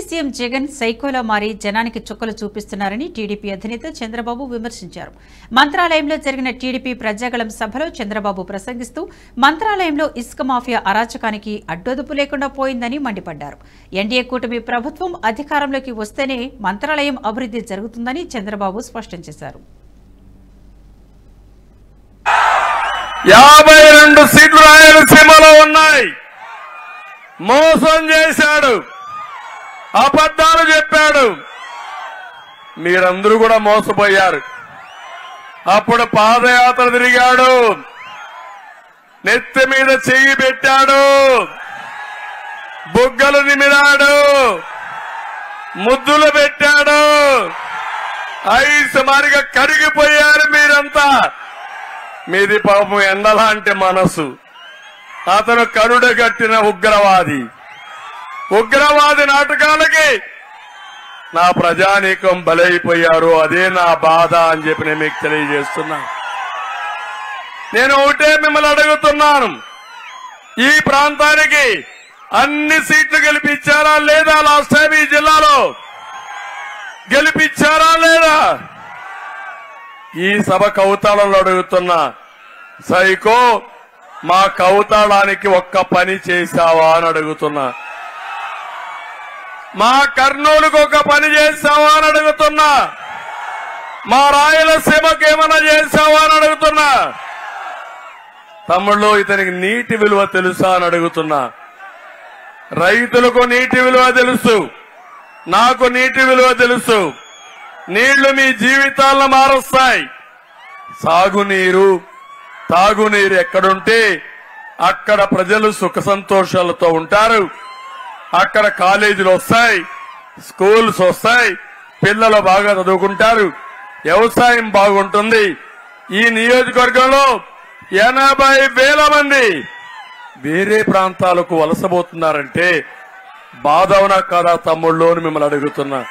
CM Jagan సైకోలా మారి జనానికి చుక్కలు చూపిస్తున్నారని టీడీపీ అధినేత చంద్రబాబు విమర్శించారు. మంత్రాలయంలో జరిగిన టీడీపీ ప్రజాగళం సభలో చంద్రబాబు ప్రసంగిస్తూ మంత్రాలయంలో ఇసుక మాఫియా అరాచకానికి అడ్డొదుపు లేకుండా పోయిందని మండిపడ్డారు. ఎన్డీఏ కూటమి ప్రభుత్వం అధికారంలోకి వస్తేనే మంత్రాలయం అభివృద్ధి జరుగుతుందని చంద్రబాబు స్పష్టం చేశారు. 52 సీట్లు రాయలసీమలో ఉన్నాయి. మోసం చేశాడు, అబద్ధాలు చెప్పాడు. మీరందరూ కూడా మోసపోయారు. అప్పుడు పాదయాత్ర తిరిగాడు, నెత్తి మీద చెయ్యి పెట్టాడు, బుగ్గలు నిమిరాడు, ముద్దులు పెట్టాడు. ఐసు మారిగా కరిగిపోయారు మీరంతా. మీది పాపం ఎండలాంటి మనసు. అతను కరుడగట్టిన ఉగ్రవాది నాటకాలకి నా ప్రజానీకం బలైపోయారు. అదే నా బాధ అని చెప్పి నేను మీకు తెలియజేస్తున్నా. నేను ఒకటే మిమ్మల్ని అడుగుతున్నాను, ఈ ప్రాంతానికి అన్ని సీట్లు గెలిపించారా లేదా? లాస్ట్ టైం ఈ జిల్లాలో గెలిపించారా లేదా? ఈ సభ కౌతాళంలో అడుగుతున్నా, సైకో మా కౌతాళానికి ఒక్క పని చేశావా అని అడుగుతున్నా. మా కర్నూలుకు ఒక పని చేశావా అని అడుగుతున్నా. మా రాయలసీమకు ఏమైనా చేశావా అని అడుగుతున్నా. తమ్ముళ్ళు, ఇతనికి నీటి విలువ తెలుసా అని అడుగుతున్నా. రైతులకు నీటి విలువ తెలుసు, నాకు నీటి విలువ తెలుసు. నీళ్లు మీ జీవితాలను మారుస్తాయి. సాగునీరు, తాగునీరు ఎక్కడుంటే అక్కడ ప్రజలు సుఖ సంతోషాలతో ఉంటారు. అక్కడ కాలేజీలు వస్తాయి, స్కూల్స్ వస్తాయి, పిల్లలు బాగా చదువుకుంటారు, వ్యవసాయం బాగుంటుంది. ఈ నియోజకవర్గంలో 80,000 మంది వేరే ప్రాంతాలకు వలసపోతున్నారంటే బాధవునా కాదా తమ్ముళ్ళు అని మిమ్మల్ని అడుగుతున్నా.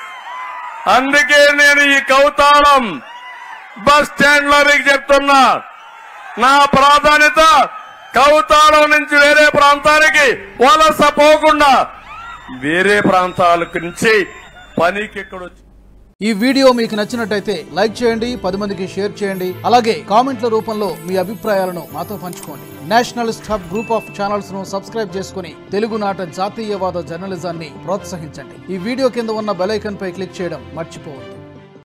అందుకే నేను ఈ కౌతాళం బస్ స్టాండ్ లో మీకు చెప్తున్నా, నా ప్రాధాన్యత కౌతాళం నుంచి వేరే ప్రాంతానికి వలస పోకుండా వేరే ప్రాంతాల నుంచి పనికి ఎక్కడొచ్చి. ఈ వీడియో మీకు నచ్చినట్టయితే లైక్ చేయండి, 10 మందికి షేర్ చేయండి. అలాగే కామెంట్ల రూపంలో మీ అభిప్రాయాలను మాతో పంచుకోండి. Nationalist hub group of channels ను సబ్స్క్రైబ్ చేసుకుని తెలుగునాట జాతీయవాద జర్నలిజాన్ని ప్రోత్సహించండి. ఈ వీడియో కింద ఉన్న బెల్ ఐకాన్ పై క్లిక్ చేయడం మర్చిపోవద్దు.